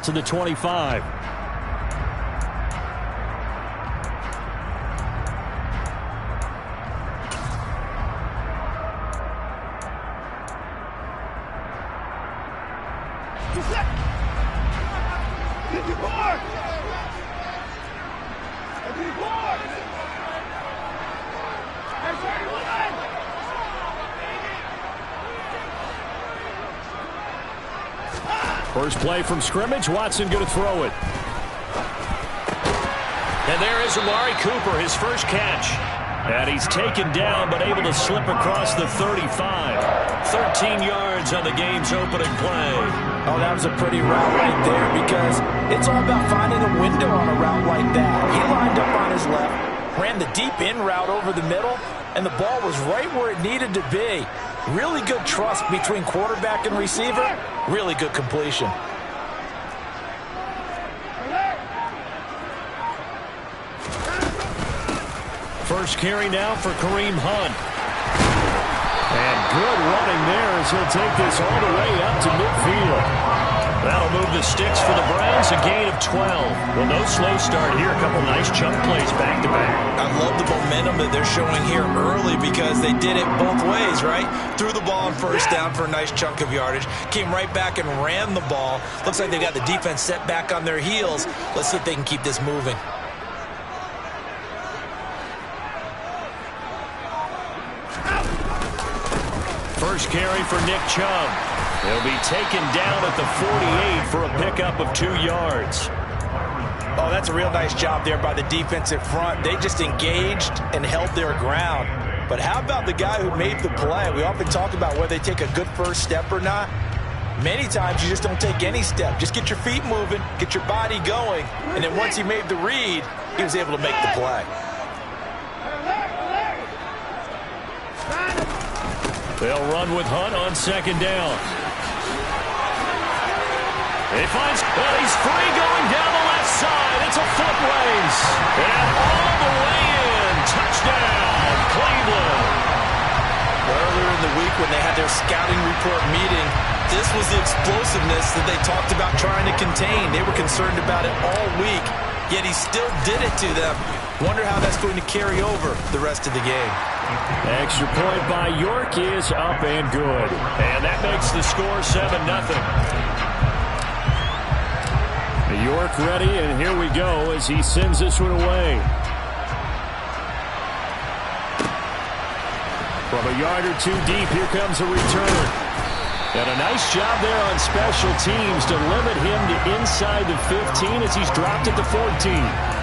to the 25. First play from scrimmage. Watson going to throw it. And there is Amari Cooper, his first catch. And he's taken down, but able to slip across the 35. 13 yards on the game's opening play. Oh, that was a pretty route right there, because it's all about finding a window on a route like that. He lined up on his left, ran the deep in route over the middle, and the ball was right where it needed to be. Really good trust between quarterback and receiver. Really good completion. First carry now for Kareem Hunt. And good running there as he'll take this all the way up to midfield. That'll move the sticks for the Browns, a gain of 12. Well, no slow start here. A couple nice chunk plays back-to-back. I love the momentum that they're showing here early, because they did it both ways, right? Threw the ball on first down for a nice chunk of yardage. Came right back and ran the ball. Looks like they got the defense set back on their heels. Let's see if they can keep this moving. First carry for Nick Chubb. He'll be taken down at the 48 for a pickup of 2 yards. Oh, that's a real nice job there by the defensive front. They just engaged and held their ground. But how about the guy who made the play? We often talk about whether they take a good first step or not. Many times you just don't take any step. Just get your feet moving, get your body going, and then once he made the read, he was able to make the play. They'll run with Hunt on second down. He finds, well, he's free going down the left side. It's a foot race. And all the way in. Touchdown, Cleveland. Earlier in the week when they had their scouting report meeting, this was the explosiveness that they talked about trying to contain. They were concerned about it all week, yet he still did it to them. Wonder how that's going to carry over the rest of the game. Extra point by York is up and good. And that makes the score 7-0. York ready, and here we go as he sends this one away. From a yard or two deep, here comes a return. And a nice job there on special teams to limit him to inside the 15 as he's dropped at the 14.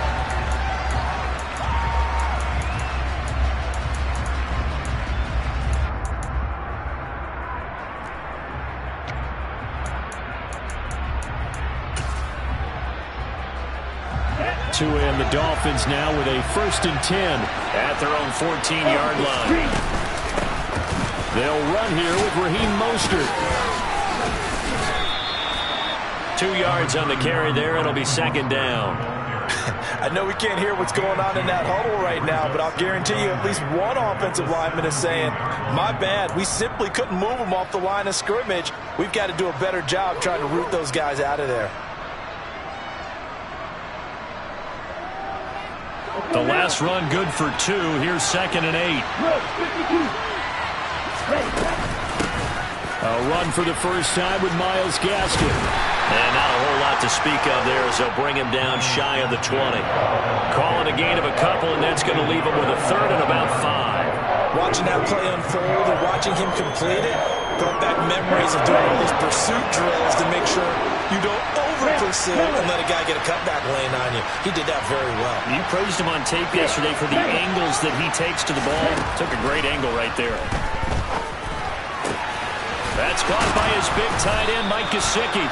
2 and the Dolphins now with a 1st and 10 at their own 14-yard line. They'll run here with Raheem Mostert. 2 yards on the carry there. It'll be second down. I know we can't hear what's going on in that huddle right now, but I'll guarantee you at least one offensive lineman is saying, my bad, we simply couldn't move them off the line of scrimmage. We've got to do a better job trying to root those guys out of there. The last run good for 2. Here's 2nd and 8. A run for the first time with Myles Gaskin. And not a whole lot to speak of there as they'll bring him down shy of the 20. Calling a gain of a couple, and that's going to leave him with a 3rd and about 5. Watching that play unfold and watching him complete it brought back memories of doing all those pursuit drills to make sure you don't over-pursue and let a guy get a cutback lane on you. He did that very well. You praised him on tape yesterday for the angles that he takes to the ball. Took a great angle right there. That's caught by his big tight end, Mike Gesicki.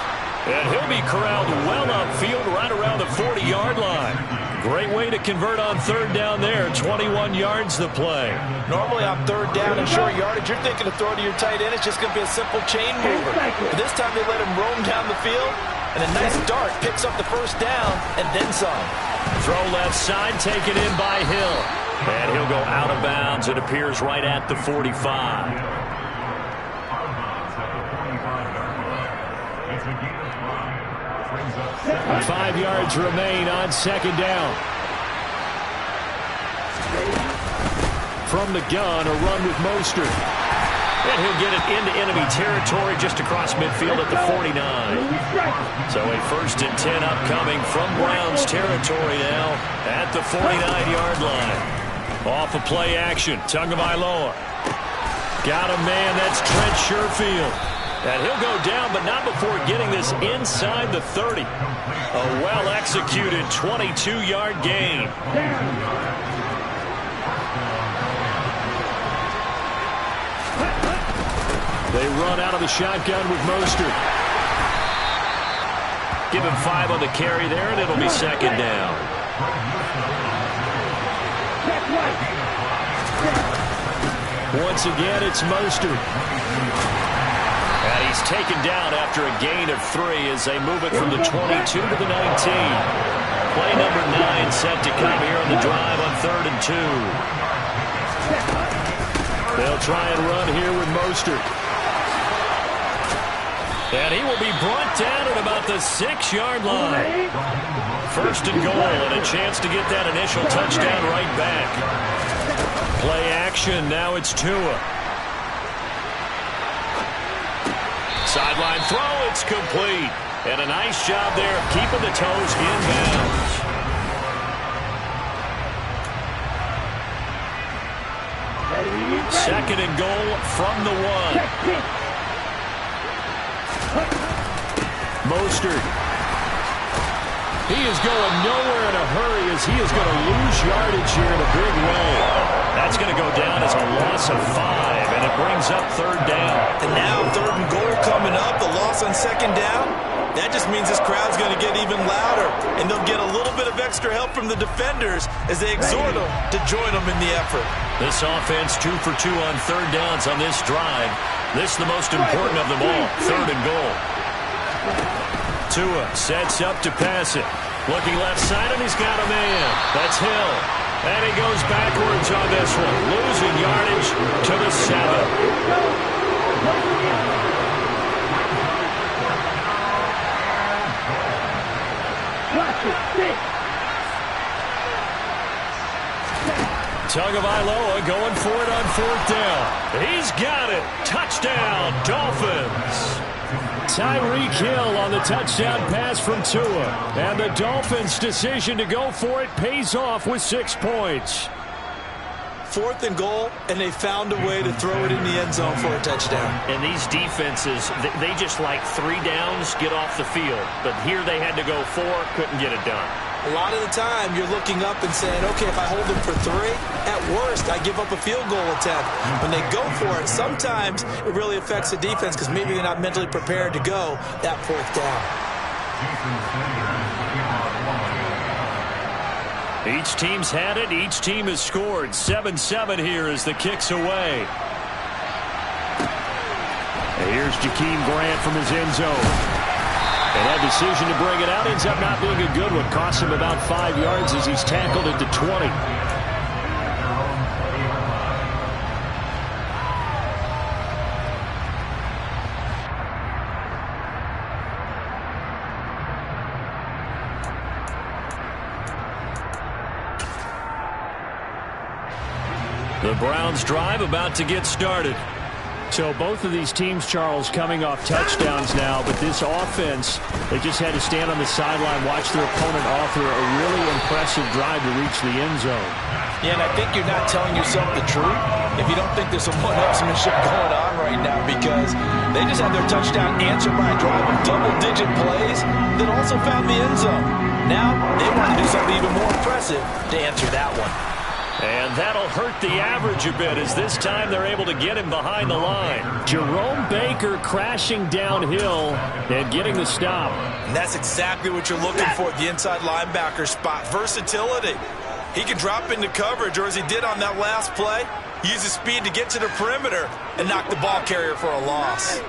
And he'll be corralled well upfield right around the 40-yard line. Great way to convert on 3rd down there. 21 yards the play. Normally on 3rd down and short yardage, you're thinking to throw to your tight end. It's just going to be a simple chain mover. But this time they let him roam down the field, and a nice dart picks up the 1st down and then some. Throw left side, taken in by Hill. And he'll go out of bounds. It appears right at the 45. Brings up 5 yards remain on second down. From the gun, a run with Mostert. And he'll get it into enemy territory just across midfield at the 49. So a 1st and 10 upcoming from Browns territory now at the 49-yard line. Off of play action, Tagovailoa. Got a man, that's Trent Sherfield. And he'll go down, but not before getting this inside the 30. A well-executed 22-yard gain. They run out of the shotgun with Mostert. Give him 5 on the carry there, and it'll be second down. Once again, it's Mostert. And he's taken down after a gain of 3 as they move it from the 22 to the 19. Play number 9 set to come here on the drive on 3rd and 2. They'll try and run here with Mostert. And he will be brought down at about the 6-yard line. 1st and goal, and a chance to get that initial touchdown right back. Play action, now it's Tua. Sideline throw, it's complete. And a nice job there of keeping the toes inbounds. Second and goal from the 1. Mostert. He is going nowhere in a hurry as he is going to lose yardage here in a big way. That's going to go down as a loss of 5, and it brings up 3rd down. And now 3rd and goal coming up, the loss on 2nd down. That just means this crowd's going to get even louder, and they'll get a little bit of extra help from the defenders as they exhort them to join them in the effort. This offense 2 for 2 on 3rd downs on this drive. This is the most important of them all, 3rd and goal. Tua sets up to pass it. Looking left side, and he's got a man. That's Hill. And he goes backwards on this one. Losing yardage to the 7. Tagovailoa going for it on 4th down. He's got it. Touchdown, Dolphins. Tyreek Hill on the touchdown pass from Tua. And the Dolphins' decision to go for it pays off with 6 points. 4th and goal, and they found a way to throw it in the end zone for a touchdown. And these defenses, they just like 3 downs, get off the field. But here they had to go 4, couldn't get it done. A lot of the time, you're looking up and saying, okay, if I hold them for 3, at worst, I give up a field goal attempt. When they go for it, sometimes it really affects the defense because maybe they're not mentally prepared to go that 4th down. Each team's had it. Each team has scored. 7-7 here as the kick's away. And here's Jakeem Grant from his end zone. And that decision to bring it out ends up not being a good one. Costs him about 5 yards as he's tackled at the 20. The Browns drive about to get started. So both of these teams, Charles, coming off touchdowns now, but this offense, they just had to stand on the sideline, watch their opponent author a really impressive drive to reach the end zone. Yeah, and I think you're not telling yourself the truth if you don't think there's some one-upsmanship going on right now, because they just had their touchdown answered by a drive of double-digit plays that also found the end zone. Now they want to do something even more impressive to answer that one. And that'll hurt the average a bit as this time they're able to get him behind the line. Jerome Baker crashing downhill and getting the stop. And that's exactly what you're looking for at the inside linebacker spot. Versatility. He can drop into coverage, or as he did on that last play, use his speed to get to the perimeter and knock the ball carrier for a loss.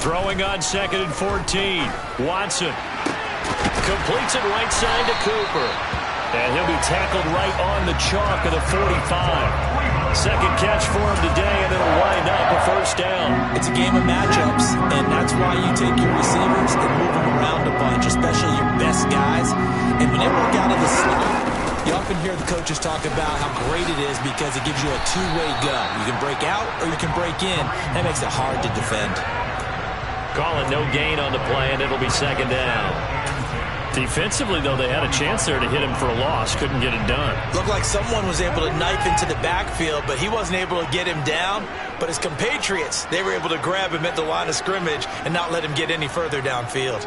Throwing on 2nd and 14. Watson. Completes it right side to Cooper. And he'll be tackled right on the chalk of the 45. Second catch for him today, and it'll wind up a first down. It's a game of matchups, and that's why you take your receivers and move them around a bunch, especially your best guys. And when they work out of the slot, you often hear the coaches talk about how great it is because it gives you a two-way go. You can break out or you can break in. That makes it hard to defend. Calling no gain on the play, and it'll be second down. Defensively, though, they had a chance there to hit him for a loss. Couldn't get it done. Looked like someone was able to knife into the backfield, but he wasn't able to get him down. But his compatriots, they were able to grab him at the line of scrimmage and not let him get any further downfield.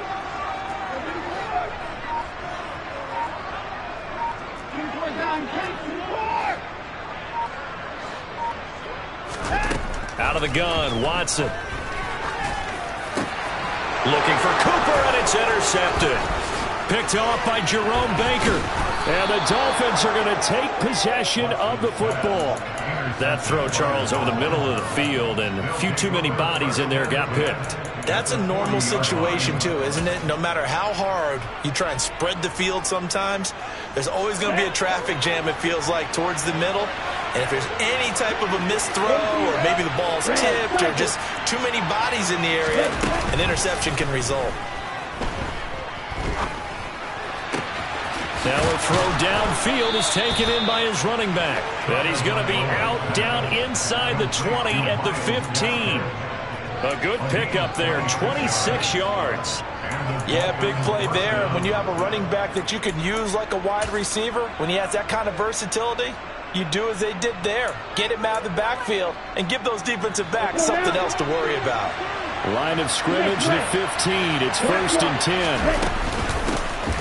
Out of the gun, Watson. Looking for Cooper, and it's intercepted. Picked off by Jerome Baker. And the Dolphins are going to take possession of the football. That throw, Charles, over the middle of the field, and a few too many bodies in there got picked. That's a normal situation, too, isn't it? No matter how hard you try and spread the field sometimes, there's always going to be a traffic jam, it feels like, towards the middle. And if there's any type of a missed throw, or maybe the ball's tipped, or just too many bodies in the area, an interception can result. Now a throw downfield is taken in by his running back. And he's going to be out down inside the 20 at the 15. A good pickup there, 26 yards. Yeah, big play there. And when you have a running back that you can use like a wide receiver, when he has that kind of versatility, you do as they did there. Get him out of the backfield and give those defensive backs something else to worry about. Line of scrimmage, the 15. It's 1st and 10.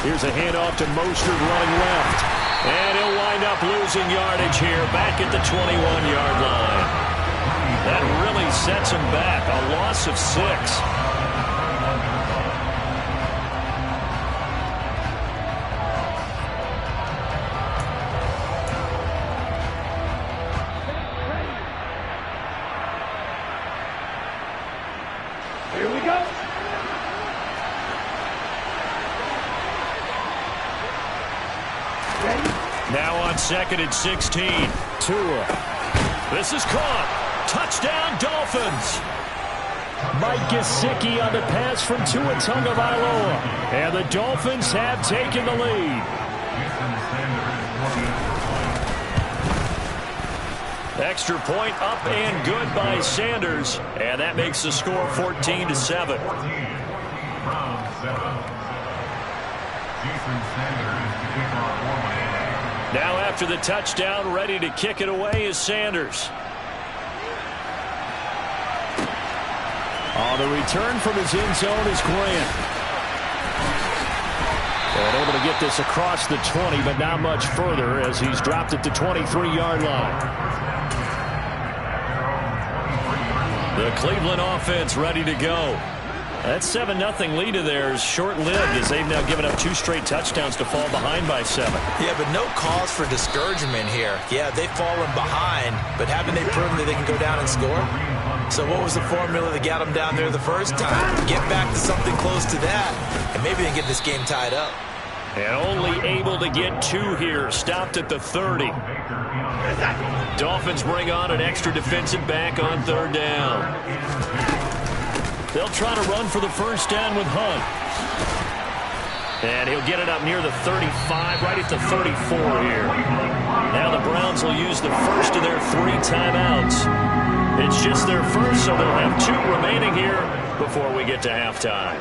Here's a handoff to Mostert running left. And he'll wind up losing yardage here back at the 21-yard line. That really sets him back. A loss of 6. Here we go. Now on 2nd and 16. Tua. This is caught. Touchdown, Dolphins. Mike Gesicki on the pass from Tua Tagovailoa. And the Dolphins have taken the lead. Extra point up and good by Sanders. And that makes the score 14-7. Now after the touchdown, ready to kick it away is Sanders. On the return from his end zone is Grant. And able to get this across the 20, but not much further as he's dropped it to 23-yard line. The Cleveland offense ready to go. That 7-0 lead of theirs short-lived as they've now given up 2 straight touchdowns to fall behind by 7. Yeah, but no cause for discouragement here. Yeah, they've fallen behind, but haven't they proven that they can go down and score? So what was the formula that got them down there the first time? Get back to something close to that, and maybe they can get this game tied up. And only able to get 2 here, stopped at the 30. Dolphins bring on an extra defensive back on 3rd down. They'll try to run for the first down with Hunt. And he'll get it up near the 35, right at the 34 here. Now the Browns will use the first of their 3 timeouts. It's just their first, so they'll have 2 remaining here before we get to halftime.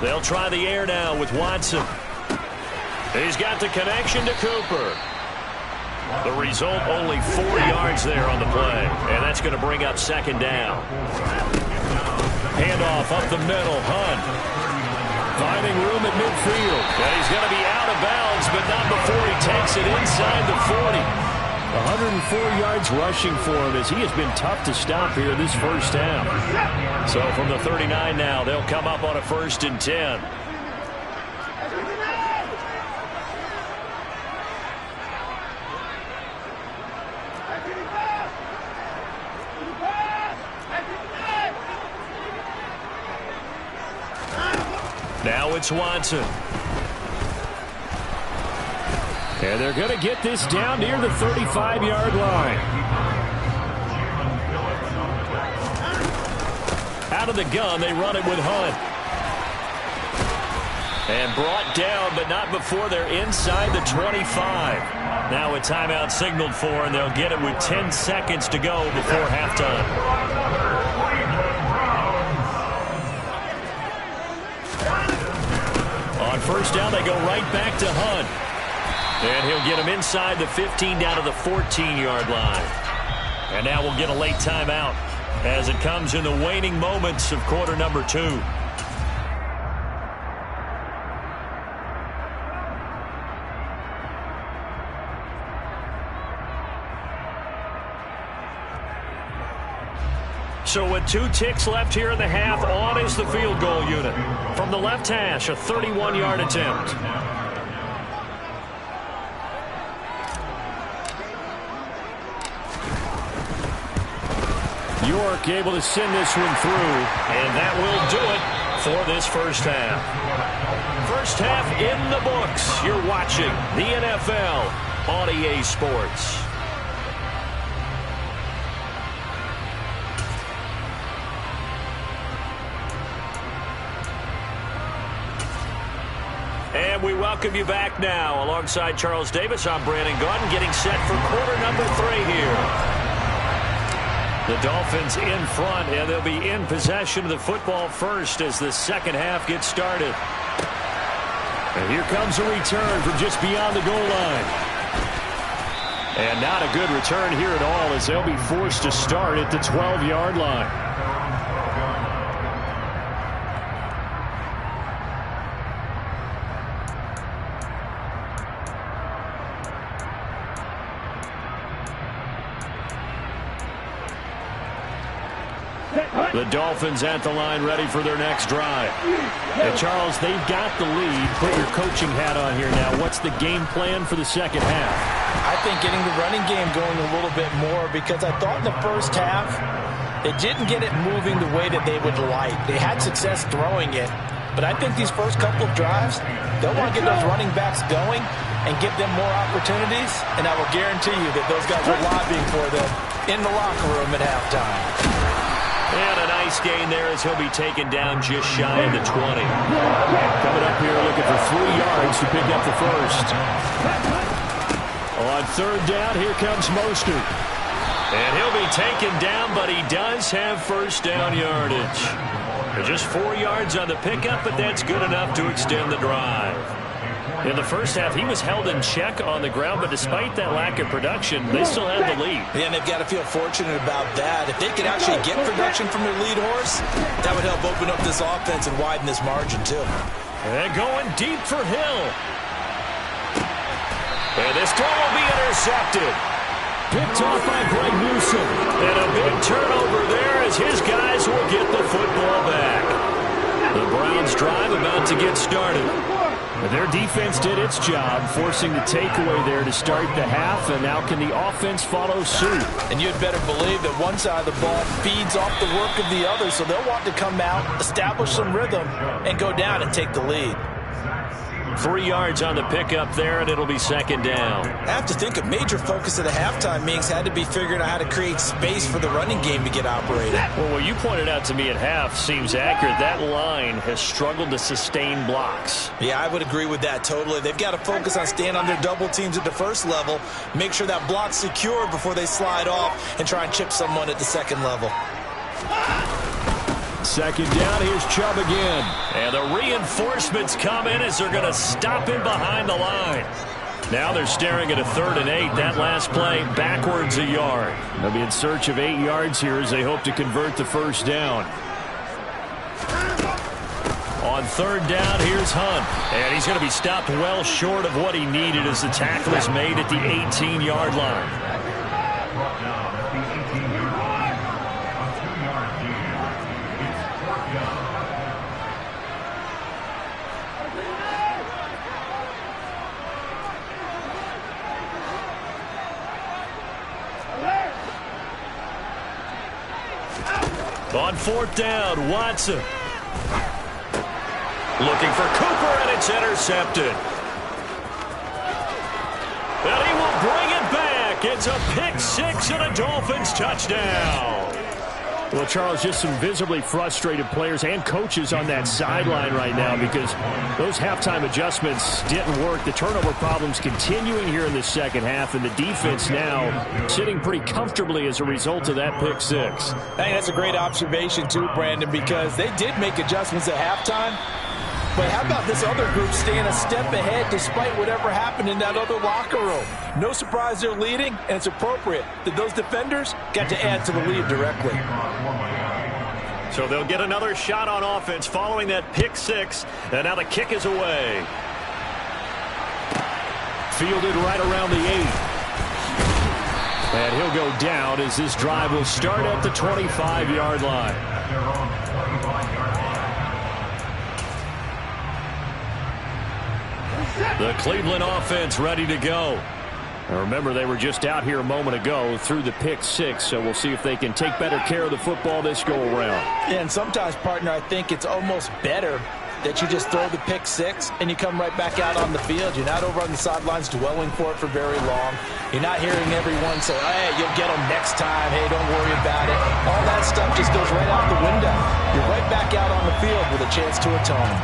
They'll try the air now with Watson. He's got the connection to Cooper. The result, only 4 yards there on the play. And that's going to bring up 2nd down. Handoff up the middle. Hunt finding room at midfield. And he's going to be out of bounds, but not before he takes it inside the 40. 104 yards rushing for him as he has been tough to stop here this first down. So from the 39 now, they'll come up on a 1st and 10. it's Watson. And they're going to get this down near the 35-yard line. Out of the gun, they run it with Hunt. And brought down, but not before they're inside the 25. Now a timeout signaled for, and they'll get it with 10 seconds to go before halftime. On first down, they go right back to Hunt. And he'll get him inside the 15 down to the 14-yard line. And now we'll get a late timeout as it comes in the waning moments of quarter number 2. So with 2 ticks left here in the half, on is the field goal unit. From the left hash, a 31-yard attempt. York able to send this one through. And that will do it for this first half. First half in the books. You're watching the NFL on EA Sports. And we welcome you back now. Alongside Charles Davis, I'm Brandon Gaudin, getting set for quarter number 3 here. The Dolphins in front, and they'll be in possession of the football first as the second half gets started. And here comes a return from just beyond the goal line. And not a good return here at all, as they'll be forced to start at the 12-yard line. The Dolphins at the line, ready for their next drive. And Charles, they've got the lead. Put your coaching hat on here now. What's the game plan for the second half? I think getting the running game going a little bit more, because I thought in the first half it didn't get it moving the way that they would like. They had success throwing it, but I think these first couple of drives, they'll want to get those running backs going and give them more opportunities, and I will guarantee you that those guys are lobbying for them in the locker room at halftime. And a nice gain there as he'll be taken down just shy of the 20. Coming up here looking for 3 yards to pick up the first. On third down, here comes Mostert. And he'll be taken down, but he does have first down yardage. Just 4 yards on the pickup, but that's good enough to extend the drive. In the first half, he was held in check on the ground, but despite that lack of production, they still had the lead. Yeah, and they've got to feel fortunate about that. If they could actually get production from their lead horse, that would help open up this offense and widen this margin, too. And going deep for Hill. And this throw will be intercepted. Picked off by Greg Newsom. And a big turnover there as his guys will get the football back. The Browns drive about to get started. Their defense did its job, forcing the takeaway there to start the half, and now can the offense follow suit? And you'd better believe that one side of the ball feeds off the work of the other, so they'll want to come out, establish some rhythm, and go down and take the lead. 3 yards on the pickup there, and it'll be second down. I have to think a major focus of the halftime meetings had to be figuring out how to create space for the running game to get operated. Well, what you pointed out to me at half seems accurate. That line has struggled to sustain blocks. Yeah, I would agree with that totally. They've got to focus on staying on their double teams at the first level, make sure that block's secure before they slide off and try and chip someone at the second level. Second down, here's Chubb again. And the reinforcements come in as they're going to stop him behind the line. Now they're staring at a 3rd and 8. That last play backwards a yard. They'll be in search of 8 yards here as they hope to convert the first down. On third down, here's Hunt. And he's going to be stopped well short of what he needed as the tackle is made at the 18-yard line. On fourth down, Watson. Looking for Cooper, and it's intercepted. And he will bring it back. It's a pick six and a Dolphins touchdown. Well, Charles, just some visibly frustrated players and coaches on that sideline right now because those halftime adjustments didn't work. The turnover problems continuing here in the second half, and the defense now sitting pretty comfortably as a result of that pick six. I think that's a great observation too, Brandon, because they did make adjustments at halftime. But how about this other group staying a step ahead despite whatever happened in that other locker room? No surprise they're leading, and it's appropriate that those defenders got to add to the lead directly. So they'll get another shot on offense following that pick six, and now the kick is away. Fielded right around the 8. And he'll go down as this drive will start at the 25-yard line. The Cleveland offense ready to go. Now remember, they were just out here a moment ago through the pick six, so we'll see if they can take better care of the football this go-around. Yeah, and sometimes, partner, I think it's almost better that you just throw the pick six and you come right back out on the field. You're not over on the sidelines dwelling for it for very long. You're not hearing everyone say, hey, you'll get them next time. Hey, don't worry about it. All that stuff just goes right out the window. You're right back out on the field with a chance to atone.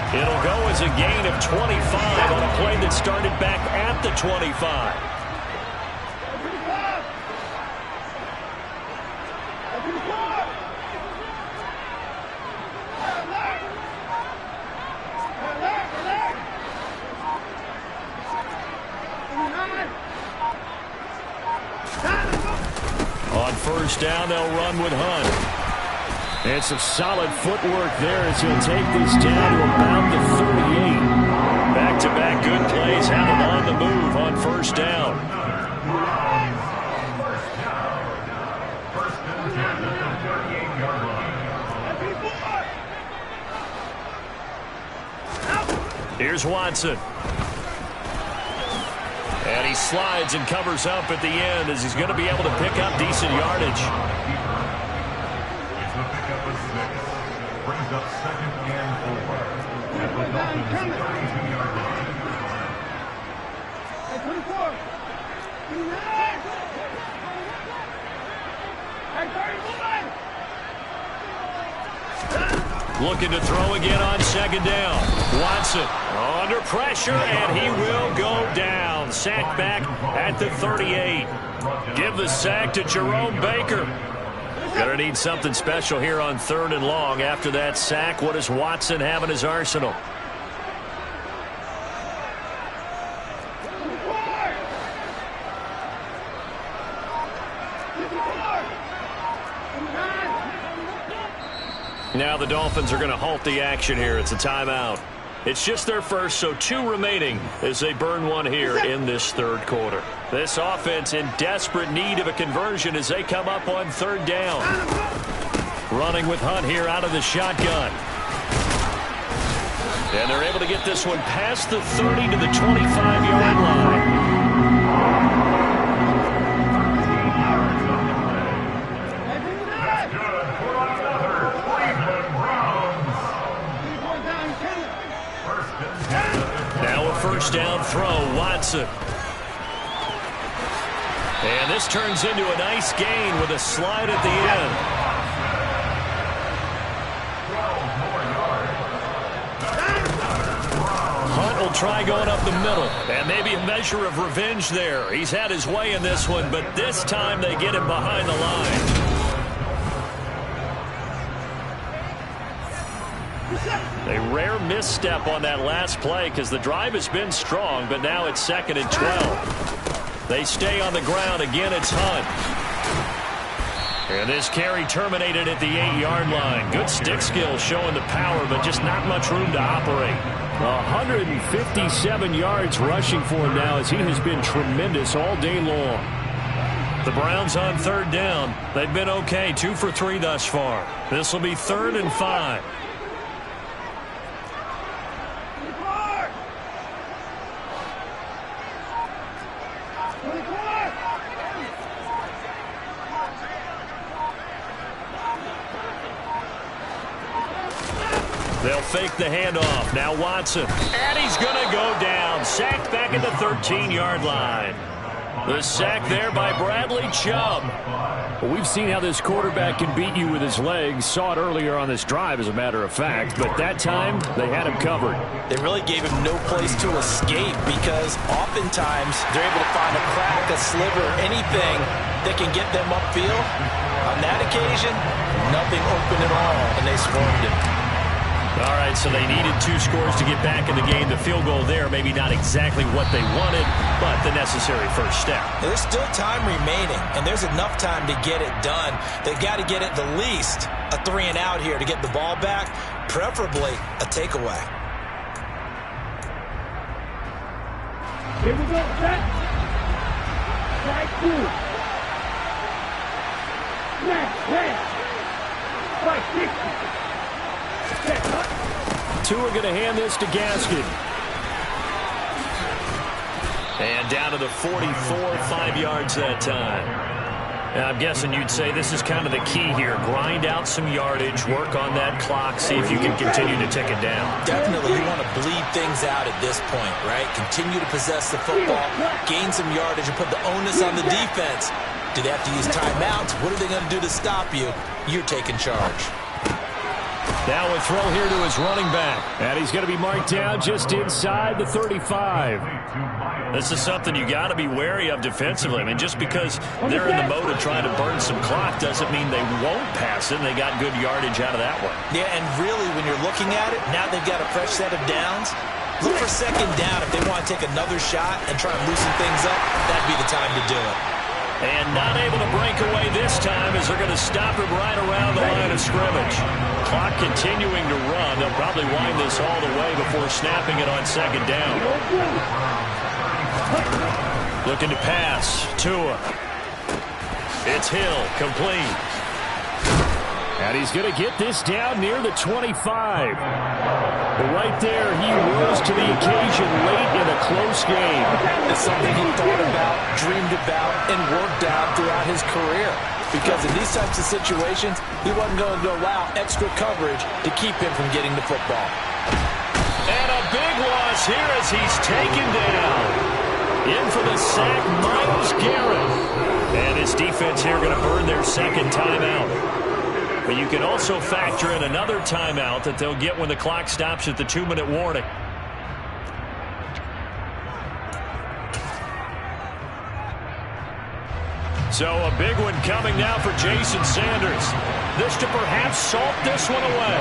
It'll go as a gain of 25 on a play that started back at the 25. On first down, they'll run with Hunt. And some solid footwork there as he'll take this down to about the 38. Back-to-back good plays have him on the move on first down. Here's Watson. And he slides and covers up at the end as he's going to be able to pick up decent yardage. Brings up second and 4. At the Dolphins' 32-yard line. Hey, 24. Looking to throw again on second down. Watson under pressure, and he will go down. Sacked back at the 38. Give the sack to Jerome Baker. Gonna need something special here on third and long. After that sack, what does Watson have in his arsenal? Now the Dolphins are going to halt the action here. It's a timeout. It's just their first, so 2 remaining as they burn one here in this third quarter. This offense in desperate need of a conversion as they come up on third down. Running with Hunt here out of the shotgun. And they're able to get this one past the 30 to the 25-yard line. First down throw, Watson. And this turns into a nice gain with a slide at the end. Hunt will try going up the middle. And maybe a measure of revenge there. He's had his way in this one, but this time they get him behind the line. A rare misstep on that last play because the drive has been strong, but now it's second and 12. They stay on the ground. Again, it's Hunt. And this carry terminated at the 8-yard line. Good stick skill showing the power, but just not much room to operate. 157 yards rushing for him now as he has been tremendous all day long. The Browns on third down. They've been okay, 2 for 3 thus far. This will be 3rd and 5. They'll fake the handoff. Now Watson. And he's going to go down. Sacked back at the 13-yard line. The sack there by Bradley Chubb. Well, we've seen how this quarterback can beat you with his legs. Saw it earlier on this drive, as a matter of fact. But that time, they had him covered. They really gave him no place to escape because oftentimes they're able to find a crack, a sliver, anything that can get them upfield. On that occasion, nothing open at all, and they swarmed him. All right, so they needed 2 scores to get back in the game. The field goal there, maybe not exactly what they wanted, but the necessary first step. There's still time remaining, and there's enough time to get it done. They've got to get at the least a 3-and-out here to get the ball back, preferably a takeaway. Here we go, set. Strike 2. Snap, pass. Strike 60. Two are going to hand this to Gaskin. And down to the 44, 5 yards that time. Now, I'm guessing you'd say this is kind of the key here. Grind out some yardage, work on that clock, see if you can continue to tick it down. Definitely, you want to bleed things out at this point, right? Continue to possess the football, gain some yardage, and put the onus on the defense. Do they have to use timeouts? What are they going to do to stop you? You're taking charge. Now a throw here to his running back. And he's going to be marked down just inside the 35. This is something you got to be wary of defensively. I mean, just because they're in the mode of trying to burn some clock doesn't mean they won't pass it. They got good yardage out of that one. Yeah, and really, when you're looking at it, now they've got a fresh set of downs. Look for second down if they want to take another shot and try and loosen things up. That'd be the time to do it. And not able to break away this time as they're going to stop him right around the line of scrimmage. Clock continuing to run. They'll probably wind this all the way before snapping it on second down. Looking to pass. Tua. It's Hill. Complete. And he's going to get this down near the 25. But right there, he rose to the occasion late in a close game. It's something he thought about, dreamed about, and worked out throughout his career. Because in these types of situations, he wasn't going to allow extra coverage to keep him from getting the football. And a big loss here as he's taken down. In for the sack, Myles Garrett. And his defense here going to burn their second timeout. But you can also factor in another timeout that they'll get when the clock stops at the 2-minute warning. So a big one coming now for Jason Sanders. This to perhaps salt this one away.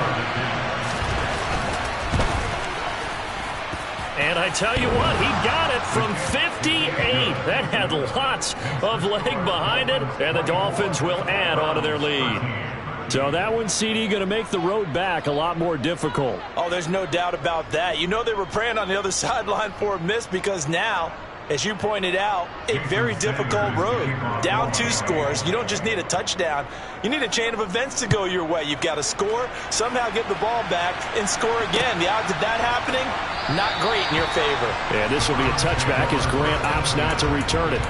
And I tell you what, he got it from 58. That had lots of leg behind it, and the Dolphins will add on to their lead. So that one, CD, going to make the road back a lot more difficult. Oh, there's no doubt about that. You know they were praying on the other sideline for a miss because now, as you pointed out, a very difficult road. Down 2 scores. You don't just need a touchdown. You need a chain of events to go your way. You've got to score, somehow get the ball back, and score again. The odds of that happening, not great in your favor. Yeah, this will be a touchback as Grant opts not to return it.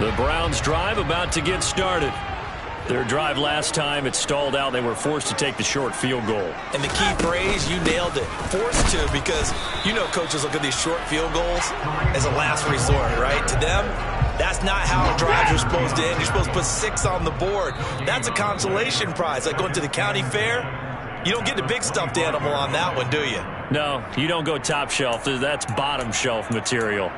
The Browns drive about to get started. Their drive last time, it stalled out. They were forced to take the short field goal. And the key phrase, you nailed it. Forced to, because you know coaches look at these short field goals as a last resort, right? To them, that's not how drives are supposed to end. You're supposed to put 6 on the board. That's a consolation prize. Like going to the county fair, you don't get the big stuffed animal on that one, do you? No, you don't go top shelf. That's bottom shelf material.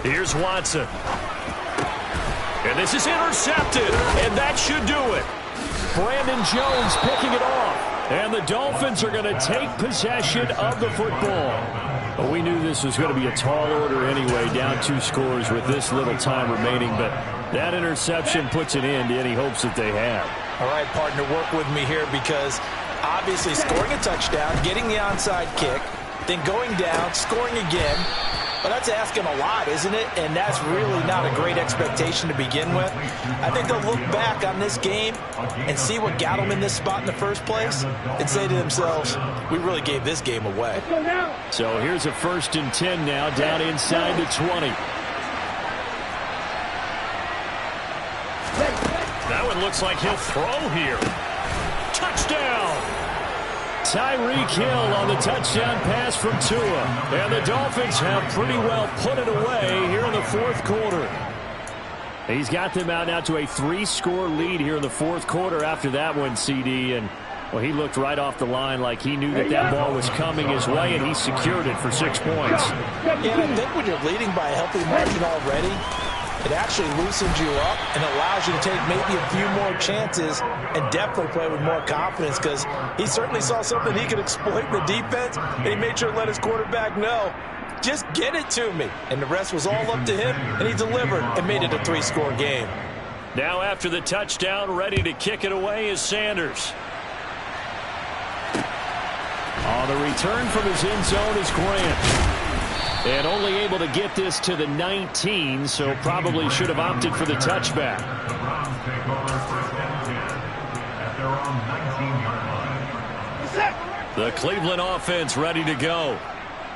Here's Watson. And this is intercepted. And that should do it. Brandon Jones picking it off. And the Dolphins are going to take possession of the football. Well, we knew this was going to be a tall order anyway, down 2 scores with this little time remaining. But that interception puts an end to any hopes that they have. All right, partner, work with me here because obviously scoring a touchdown, getting the onside kick, then going down, scoring again. Well, that's asking a lot, isn't it? And that's really not a great expectation to begin with. I think they'll look back on this game and see what got them in this spot in the first place and say to themselves, we really gave this game away. So here's a 1st and 10 now, down inside the 20. That one looks like he'll throw here. Touchdown! Tyreek Hill on the touchdown pass from Tua. And the Dolphins have pretty well put it away here in the 4th quarter. He's got them out now to a 3-score lead here in the 4th quarter after that one, CD. And, well, he looked right off the line like he knew that that ball was coming his way, and he secured it for 6 points. Yeah, and I think when you're leading by a healthy margin already, it actually loosens you up and allows you to take maybe a few more chances and definitely play with more confidence, because he certainly saw something he could exploit in the defense, and he made sure to let his quarterback know, just get it to me. And the rest was all up to him, and he delivered and made it a 3-score game. Now after the touchdown, ready to kick it away is Sanders. On the return from his end zone is Grant. And only able to get this to the 19, so probably should have opted for the touchback. The Cleveland offense ready to go.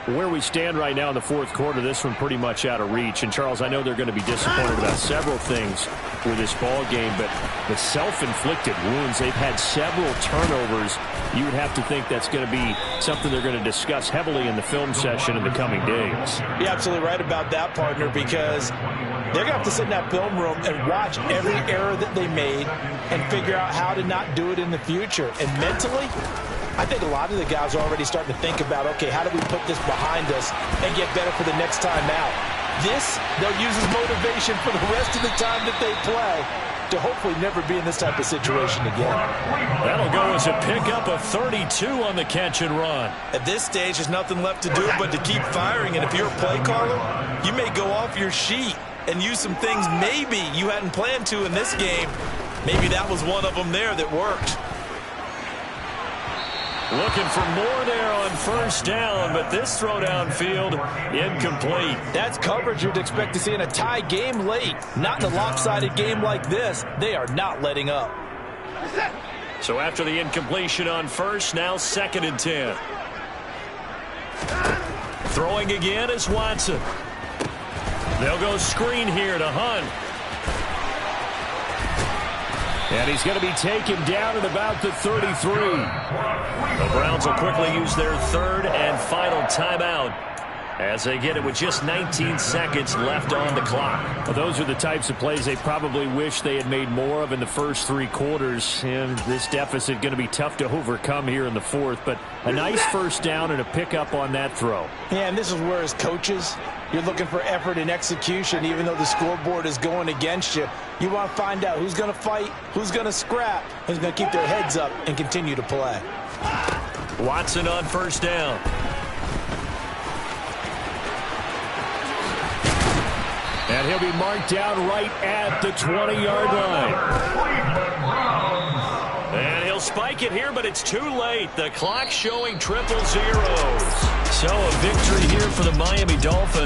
Where we stand right now in the 4th quarter, this one pretty much out of reach. And, Charles, I know they're going to be disappointed about several things with this ball game, but the self-inflicted wounds, they've had several turnovers. You would have to think that's going to be something they're going to discuss heavily in the film session in the coming days. You're absolutely right about that, partner, because they're going to have to sit in that film room and watch every error that they made and figure out how to not do it in the future. And mentally, I think a lot of the guys are already starting to think about, okay, how do we put this behind us and get better for the next time out? This, they'll use as motivation for the rest of the time that they play to hopefully never be in this type of situation again. That'll go as a pickup of 32 on the catch and run. At this stage, there's nothing left to do but to keep firing. And if you're a play caller, you may go off your sheet and use some things maybe you hadn't planned to in this game. Maybe that was one of them there that worked. Looking for more there on 1st down, but this throw downfield incomplete. That's coverage you'd expect to see in a tie game late. Not in a lopsided game like this. They are not letting up. So after the incompletion on 1st, now 2nd and 10. Throwing again is Watson. They'll go screen here to Hunt. And he's going to be taken down at about the 33. The Browns will quickly use their 3rd and final timeout as they get it with just 19 seconds left on the clock. Well, those are the types of plays they probably wish they had made more of in the first 3 quarters. And this deficit going to be tough to overcome here in the 4th. But a nice 1st down and a pickup on that throw. Yeah, and this is where as coaches, you're looking for effort and execution, even though the scoreboard is going against you. You want to find out who's going to fight, who's going to scrap, who's going to keep their heads up and continue to play. Watson on 1st down. And he'll be marked down right at the 20-yard line. And he'll spike it here, but it's too late. The clock showing 000. So a victory here for the Miami Dolphins.